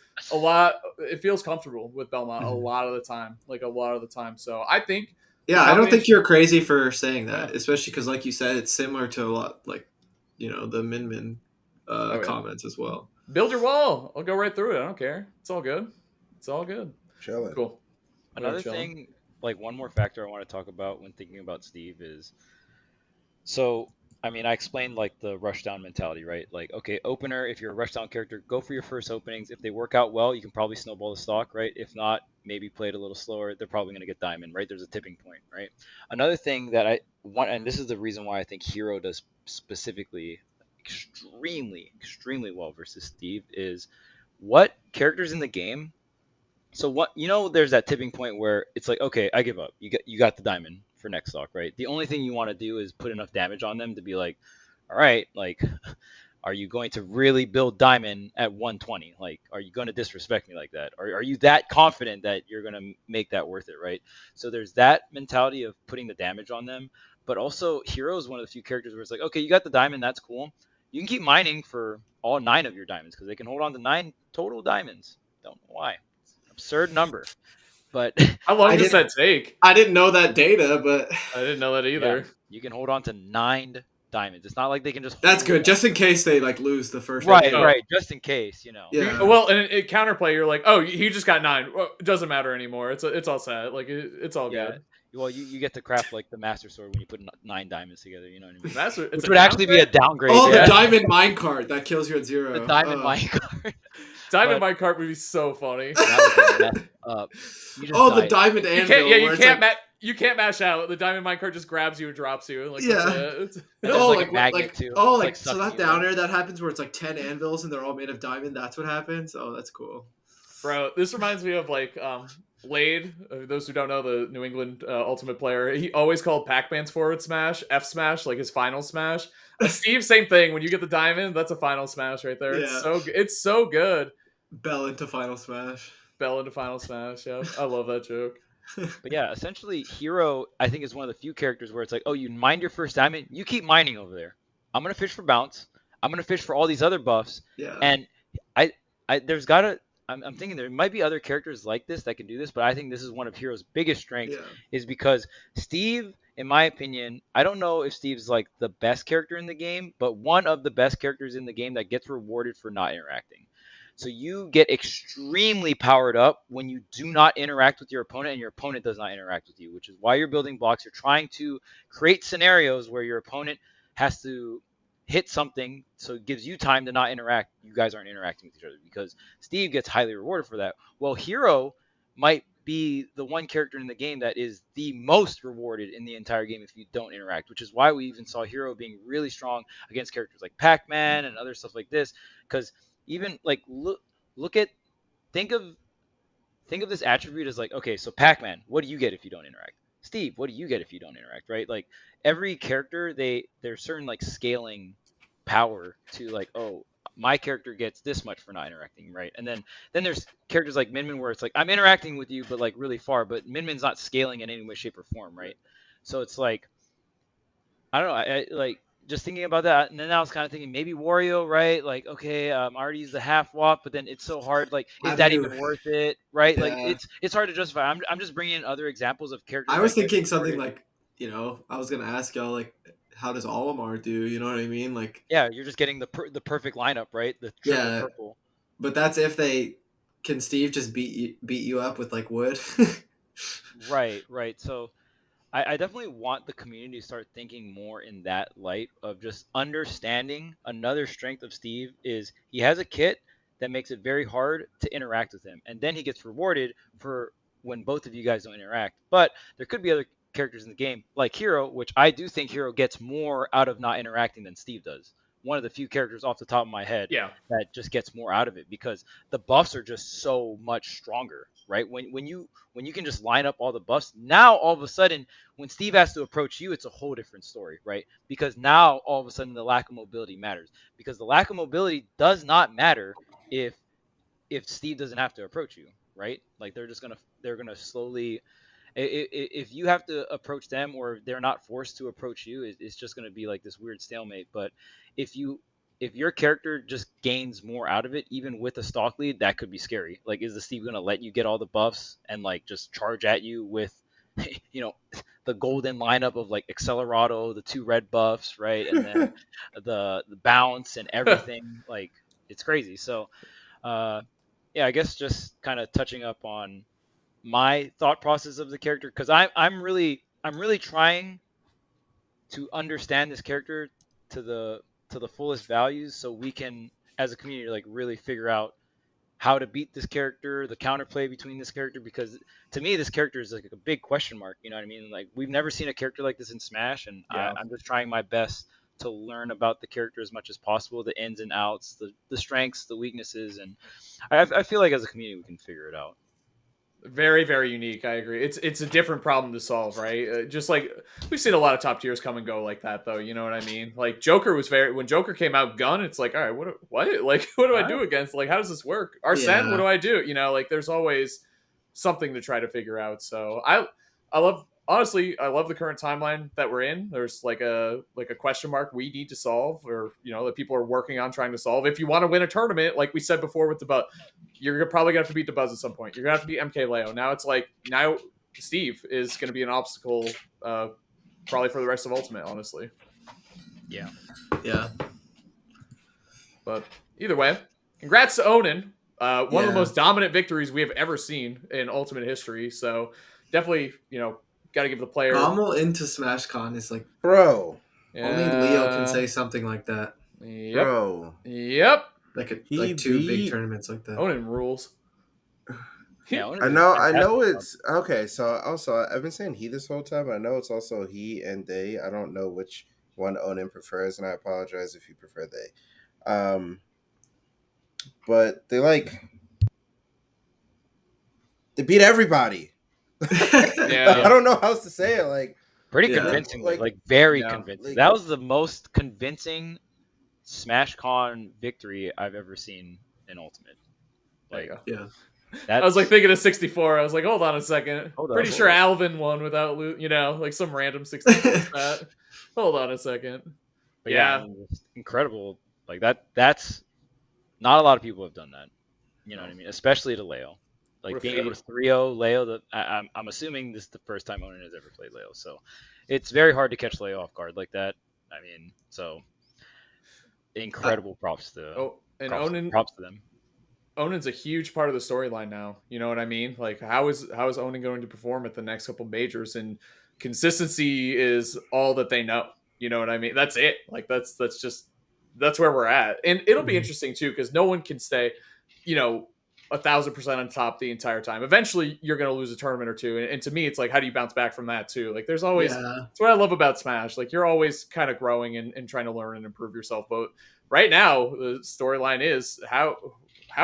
comfortable with Belmont a lot of the time. So I think, I don't think you're crazy for saying that, especially because, like you said, it's similar to a lot, like the Min comments as well. Build your wall. I'll go right through it. I don't care. It's all good. Chilling. Cool. Another thing. Like one more factor I want to talk about when thinking about Steve is, so I mean I explained like the rushdown mentality, right? Like okay, opener, if you're a rushdown character, go for your first openings. If they work out well, you can probably snowball the stock, right? If not, maybe play it a little slower. They're probably going to get diamond, right? There's a tipping point, right? Another thing that I want, and this is the reason why I think Hero does specifically extremely well versus Steve, is what characters in the game. So there's that tipping point where it's like, okay, I give up. You got the diamond for next stock, right? The only thing you want to do is put enough damage on them to be like, all right, like, are you going to really build diamond at 120? Like, are you going to disrespect me like that? Or are you that confident that you're going to make that worth it, right? So there's that mentality of putting the damage on them. But also, Hero is one of the few characters where it's like, okay, you got the diamond, that's cool. You can keep mining for all 9 of your diamonds because they can hold on to 9 total diamonds. Don't know why. Absurd number, but how long does that take? I didn't know that data, but I didn't know that either. Yeah, you can hold on to 9 diamonds. It's not like they can just. That's good, just in case they like lose the first. Right, just in case, Yeah. Well, and in counterplay, you're like, oh, he just got 9. Well, it doesn't matter anymore. It's all set. Like it's all good. Well, you get to craft like the Master Sword when you put 9 diamonds together. You know what I mean? Master, which would actually be a downgrade. Oh, the diamond minecart that kills you at 0. The diamond minecart. Diamond minecart would be so funny. The diamond anvil. You can't mash out. The diamond minecart just grabs you and drops you. Like, like a magnet too. So that down air that happens where it's like 10 anvils and they're all made of diamond. That's what happens. Oh, that's cool. Bro, this reminds me of like Blade. Those who don't know, the New England Ultimate player, he always called Pac-Man's forward smash F smash, like his final smash. Steve, same thing. When you get the diamond, that's a final smash right there. Yeah. It's so good. Bell into final smash. Yeah, I love that joke. But yeah, essentially, Hero I think is one of the few characters where it's like, oh, you mined your first diamond, you keep mining over there. I'm gonna fish for bounce. I'm gonna fish for all these other buffs. Yeah. And I'm thinking there might be other characters like this that can do this, but I think this is one of Hero's biggest strengths, Yeah. is because Steve, in my opinion, I don't know if Steve's like the best character in the game, but one of the best characters in the game that gets rewarded for not interacting. So you get extremely powered up when you do not interact with your opponent and your opponent does not interact with you, which is why you're building blocks. You're trying to create scenarios where your opponent has to hit something, so it gives you time to not interact. You guys aren't interacting with each other because Steve gets highly rewarded for that. Well, Hero might be the one character in the game that is the most rewarded in the entire game if you don't interact, which is why we even saw Hero being really strong against characters like Pac-Man and other stuff like this. Because even like look at think of this attribute as like, okay, so Pac-Man, what do you get if you don't interact? Steve, what do you get if you don't interact? Right? Like every character, there's certain like scaling power to like, oh, my character gets this much for not interacting, right? And then there's characters like Min Min where it's like, I'm interacting with you, but like really far, but Min Min's not scaling in any way, shape, or form, right? So it's like, I don't know, I like just thinking about that, and then I was kind of thinking maybe Wario, right? Like, okay, I already used the half WAP, but then it's so hard. Like, is that even worth it, right? Yeah. Like, it's hard to justify. I'm just bringing in other examples of characters. I was thinking something like, I was gonna ask y'all like, how does Olimar do? You know what I mean? Like, yeah, you're just getting the perfect lineup, right? The triple purple. But that's if they can. Steve just beat you up with like wood. Right. So I definitely want the community to start thinking more in that light of just understanding another strength of Steve is he has a kit that makes it very hard to interact with him. And then he gets rewarded for when both of you guys don't interact. But there could be other characters in the game like Hero, which I do think Hero gets more out of not interacting than Steve does. One of the few characters off the top of my head that just gets more out of it because the buffs are just so much stronger, right? When you can just line up all the buffs, now all of a sudden when Steve has to approach you, it's a whole different story, right? Because now all of a sudden the lack of mobility matters, because the lack of mobility does not matter if Steve doesn't have to approach you, right? Like they're gonna slowly, if you have to approach them or they're not forced to approach you, it's just going to be like this weird stalemate. But if your character just gains more out of it, even with a stock lead, that could be scary. Like, is the Steve going to let you get all the buffs and like just charge at you with, the golden lineup of like Accelerado, the 2 red buffs, right? And then the bounce and everything. Like, it's crazy. So, yeah, I guess just kind of touching up on my thought process of the character, because I'm really trying to understand this character to the fullest values, so we can as a community like really figure out how to beat this character, the counterplay between this character, because to me this character is like a big question mark. You know what I mean? Like we've never seen a character like this in Smash, and I'm just trying my best to learn about the character as much as possible, the ins and outs, the strengths, the weaknesses, and I feel like as a community we can figure it out. Very, very unique. I agree. It's a different problem to solve, right? Just like we've seen a lot of top tiers come and go like that, though. You know what I mean? Like Joker was when Joker came out, Gun. It's like, all right, what? Like, what do I do against? Like, how does this work? Arsene, what do I do? Like, there's always something to try to figure out. So I love. Honestly, I love the current timeline that we're in. There's like a question mark we need to solve, or that people are working on trying to solve. If you want to win a tournament, like we said before with the Buzz, you're probably gonna have to beat the Buzz at some point. You're gonna have to beat MK Leo. Now it's like Steve is gonna be an obstacle, probably for the rest of Ultimate. Honestly. Yeah. But either way, congrats to Onin. One of the most dominant victories we have ever seen in Ultimate history. So definitely, got to give the player. Rommel into SmashCon is like, bro. Only Leo can say something like that. Yep. Bro. Yep. Like 2 big tournaments like that. Onin rules. Yeah, I know it's okay. So also, I've been saying he this whole time. I know it's also he and they. I don't know which one Onin prefers, and I apologize if you prefer they. But they beat everybody. Yeah. I don't know how else to say it. Like pretty convincingly, like very convincing. That was the most convincing SmashCon victory I've ever seen in Ultimate. Like, yeah. I was like thinking of 64. I was like, hold on a second. Pretty sure Alvin won without like some random 64 stat. Hold on a second. But yeah, incredible. Like that's not a lot of people have done that. You know what I mean? Especially to Leo. Like being able to 3-0 Leo. I'm assuming this is the first time Onin has ever played Leo, so it's very hard to catch Leo off guard like that. I mean, so incredible props to props to them. Onin's a huge part of the storyline now. You know what I mean? Like, how is Onin going to perform at the next couple majors? And consistency is all that they know. You know what I mean? That's it. Like, that's where we're at. And it'll be interesting too, because no one can stay, 1,000% on top the entire time. Eventually, you're going to lose a tournament or two. And to me, it's like, how do you bounce back from that too? Like, there's always, that's what I love about Smash. Like, you're always kind of growing and trying to learn and improve yourself. But right now, the storyline is how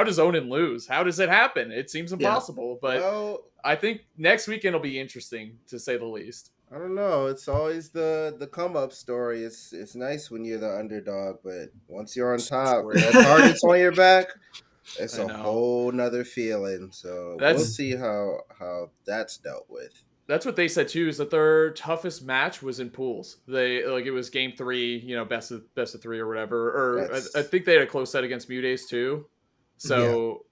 does Onin lose? How does it happen? It seems impossible, but I think next weekend will be interesting, to say the least. I don't know. It's always the come up story. It's nice when you're the underdog, but once you're on top, that target's on your back. It's a whole nother feeling. So we'll see how that's dealt with. That's what they said too, is that their toughest match was in pools. It was game 3, best of 3 or whatever. Or I think they had a close set against Mudace too. So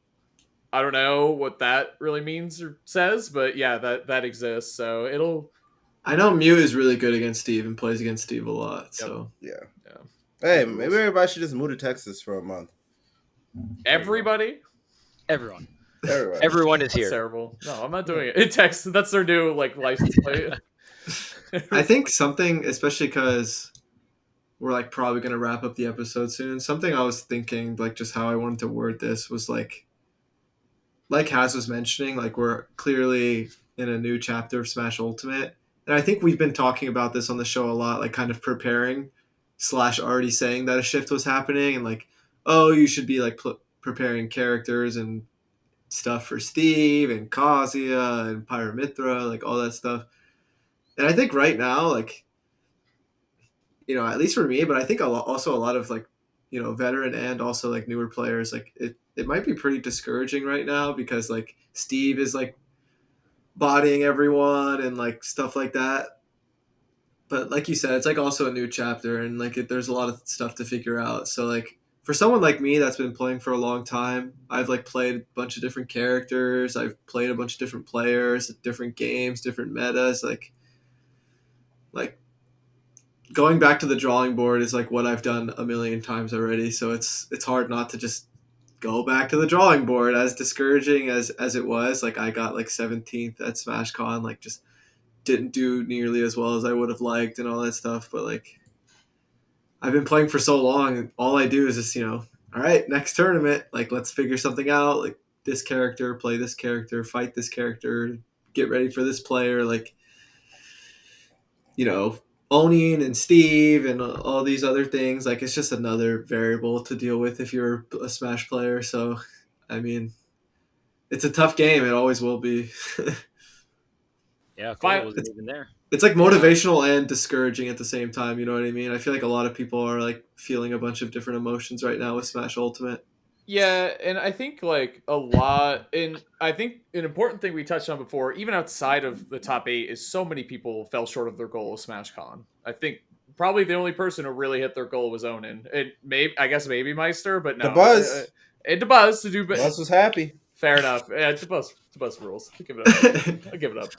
I don't know what that really means or says, but yeah, that exists. So I know Mew is really good against Steve and plays against Steve a lot. So yeah. Hey, maybe everybody should just move to Texas for a month. Everybody? Everyone is here. That's terrible. No, I'm not doing it. In Texas, that's their new license plate. I think something, especially because we're probably gonna wrap up the episode soon. Something I was thinking, just how I wanted to word this was like Haz was mentioning, we're clearly in a new chapter of Smash Ultimate, and I think we've been talking about this on the show a lot, kind of preparing / already saying that a shift was happening, and you should be preparing characters and stuff for Steve and Kazuya and Pyramithra, all that stuff. And I think right now, at least for me, but I think also a lot of veteran and also newer players, it might be pretty discouraging right now because Steve is bodying everyone and stuff like that. But like you said, it's also a new chapter and there's a lot of stuff to figure out. So for someone like me that's been playing for a long time, I've played a bunch of different characters. I've played a bunch of different players, different games, different metas. Going back to the drawing board is what I've done a million times already. So it's hard not to just go back to the drawing board, as discouraging as it was. I got 17th at SmashCon, just didn't do nearly as well as I would have liked and all that stuff. But I've been playing for so long, and all I do is just, all right, next tournament, let's figure something out. This character, play this character, fight this character, get ready for this player. Onin and Steve and all these other things. It's just another variable to deal with if you're a Smash player. So, I mean, it's a tough game. It always will be. Yeah, Cole wasn't even there. It's motivational and discouraging at the same time. You know what I mean? I feel a lot of people are feeling a bunch of different emotions right now with Smash Ultimate. Yeah, and I think a lot, and I think an important thing we touched on before, even outside of the top 8, is so many people fell short of their goal of SmashCon. I think probably the only person who really hit their goal was Onin. I guess maybe Maister, but no. DeBuzz. And DeBuzz to do. DeBuzz was happy. Fair enough. Yeah, DeBuzz rules. I'll give it up.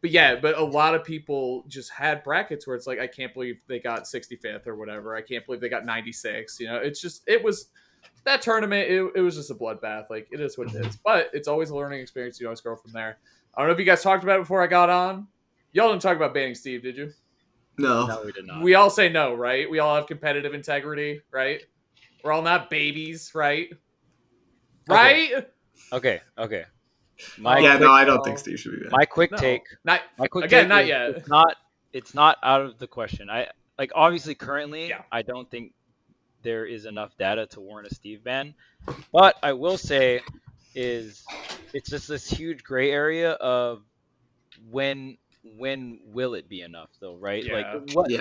But a lot of people just had brackets where it's I can't believe they got 65th or whatever. I can't believe they got 96. It was that tournament. It was just a bloodbath. It is what it is. But it's always a learning experience. You always grow from there. I don't know if you guys talked about it before I got on. Y'all didn't talk about banning Steve, did you? No, we did not. We all say no, right? We all have competitive integrity, right? We're all not babies, right? Right? Okay. I don't think Steve should be banned. My quick take. Not yet. It's not out of the question. I obviously currently I don't think there is enough data to warrant a Steve ban. But I will say it's just this huge gray area of when will it be enough though, right? Yeah.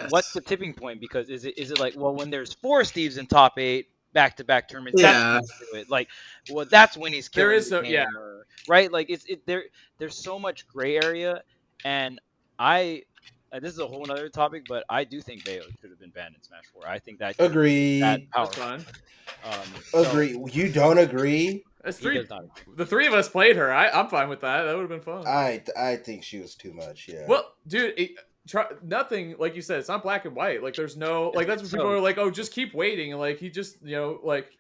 What's the tipping point? Because is it when there's 4 Steves in top 8 back-to-back tournaments, that's when do it. That's when he's killing. There is right? There's so much gray area, and this is a whole other topic, but I do think Bayo should have been banned in Smash 4. I think that agree. That power. That's fine. Agree. You don't agree? That's He three. does not. The three of us played her. I'm fine with that. That would have been fun. I think she was too much. Yeah. Well, dude, nothing like you said. It's not black and white. Like there's no like that's what people are like. Oh, just keep waiting. And like he just like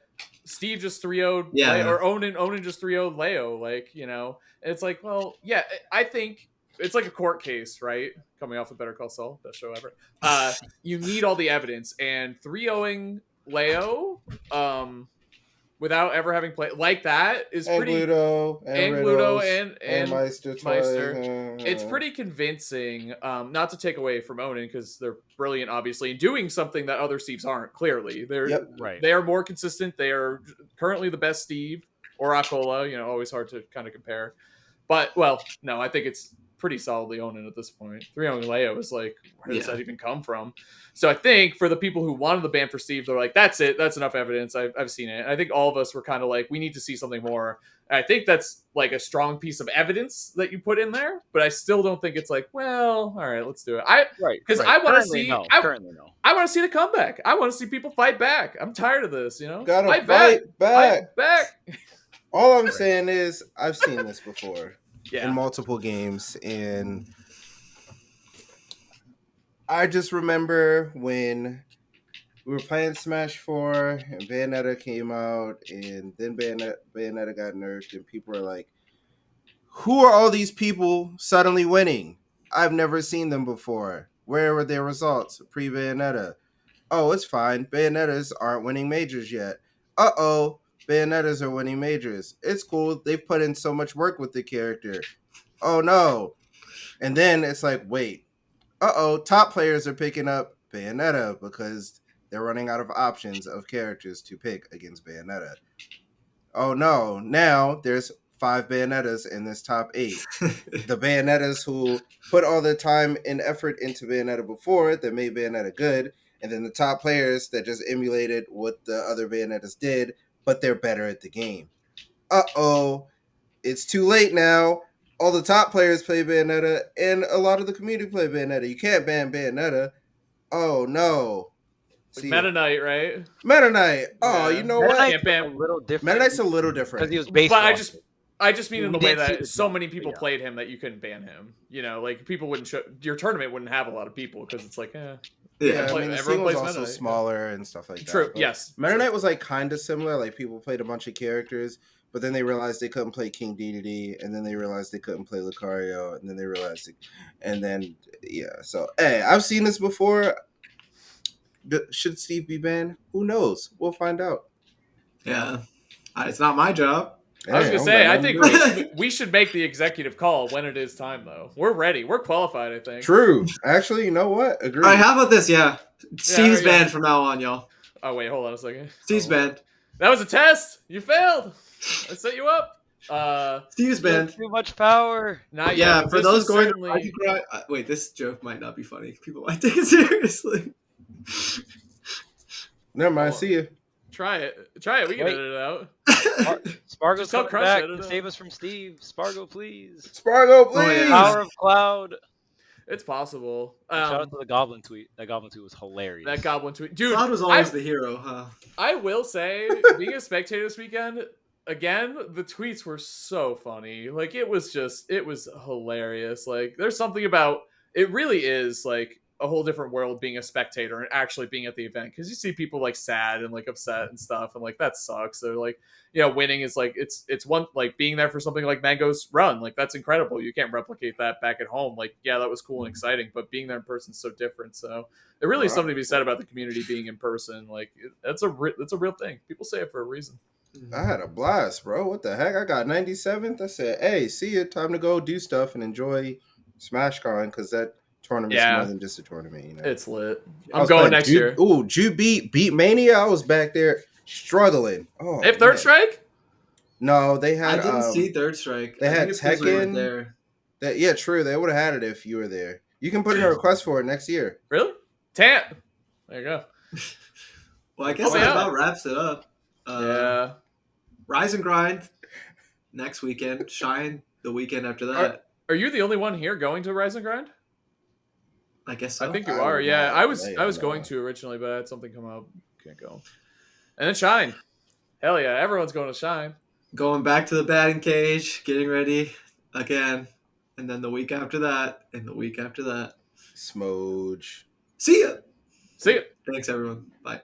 Steve just 3-0'd Leo, or Onin just 3-0'd Leo. Like and it's like yeah. I think it's like a court case, right? Coming off of Better Call Saul, best show ever. You need all the evidence, and 3-0ing Leo, without ever having played like that is and pretty. Gluto, and Maister. It's pretty convincing. Not to take away from Onin because they're brilliant, obviously, and doing something that other Steves aren't. Clearly, they are more consistent. They are currently the best Steve or Akola. Always hard to kind of compare. But no, I think it's pretty solidly Onin at this point. 3-0 Leo is like, where does that even come from? So I think for the people who wanted the ban for Steve, they're like, that's it. That's enough evidence. I've seen it. And I think all of us were kind of like, we need to see something more. And I think that's like a strong piece of evidence that you put in there. But I still don't think it's like, well, all right, let's do it. Because I want to see. Currently, no. I want to see the comeback. I want to see people fight back. I'm tired of this. Gotta fight back. Fight back. All I'm saying is, I've seen this before. Yeah. In multiple games, and I just remember when we were playing Smash 4 and Bayonetta came out, and then Bayonetta got nerfed, and people were like, who are all these people suddenly winning? I've never seen them before. Where were their results pre-Bayonetta? Oh, it's fine. Bayonettas aren't winning majors yet. Uh-oh. Bayonettas are winning majors. It's cool. They've put in so much work with the character. Oh no. And then it's like, wait. Uh-oh. Top players are picking up Bayonetta because they're running out of options of characters to pick against Bayonetta. Oh no. Now there's 5 Bayonettas in this top 8. The Bayonettas who put all their time and effort into Bayonetta before that made Bayonetta good. And then the top players that just emulated what the other Bayonettas did, but they're better at the game. Uh-oh. It's too late now. All the top players play Bayonetta, and a lot of the community play Bayonetta. You can't ban Bayonetta. Oh, no. See, Meta Knight, right? Meta Knight. Oh, you know what? Meta Knight's a little different. Because he was based but on I just mean in the way that so many people played him that you couldn't ban him. Like people wouldn't your tournament wouldn't have a lot of people because it's like, Yeah, I mean, the scene was also smaller and stuff like that. True, yes. Meta Knight was like kind of similar. Like people played a bunch of characters, but then they realized they couldn't play King Dedede, and then they realized they couldn't play Lucario, and then they realized, So hey, I've seen this before. Should Steve be banned? Who knows? We'll find out. Yeah, it's not my job. I was gonna say, I think we should make the executive call when it is time, though. We're ready. We're qualified, I think. True. Actually, you know what? Agree. All right, how about this? Yeah. Steve's banned from now on, y'all. Oh, wait, hold on a second. Steve's banned. That was a test. You failed. I set you up. Steve's banned. Too much power. Not yeah, yet, for those going to... Wait, this joke might not be funny. People might take it seriously. Never mind. See you. Try it. We can edit it out. Spargo's coming back to save us from Steve. Spargo, please. Spargo, please. Power of Cloud. It's possible. Shout out to the Goblin tweet. That Goblin tweet was hilarious. That Goblin tweet. Dude, Cloud was always the hero, huh? I will say, being a spectator this weekend, again, the tweets were so funny. Like, it was hilarious. Like, there's something about, it really is, like, a whole different world being a spectator and actually being at the event, because you see people like sad and like upset and stuff, and like that sucks. So like, winning is like it's one, like being there for something like Mango's run, like that's incredible. You can't replicate that back at home. Like, yeah, that was cool and exciting, but being there in person is so different. So there really is something to be said about the community being in person. Like that's a real thing. People say it for a reason. I had a blast, bro. What the heck? I got 97th. I said, hey, see you. Time to go do stuff and enjoy SmashCon, because that tournament's more than just a tournament, It's lit. I'm going next year. Ooh, Jude beat Mania. I was back there struggling. Oh, they have Third Strike? No, they had. I didn't see Third Strike. They had Tekken. There. Yeah, true. They would have had it if you were there. You can put in a request for it next year. Really? Tant. There you go. Well, I guess that about wraps it up. Yeah. Rise and Grind next weekend. Shine the weekend after that. Are you the only one here going to Rise and Grind? I guess so. I think you are. Yeah, I was going to originally, but I had something come up. Can't go. And then Shine. Hell yeah, everyone's going to Shine. going back to the batting cage, getting ready again, and then the week after that, and the week after that. Smooge. See ya. See ya. Thanks, everyone. Bye.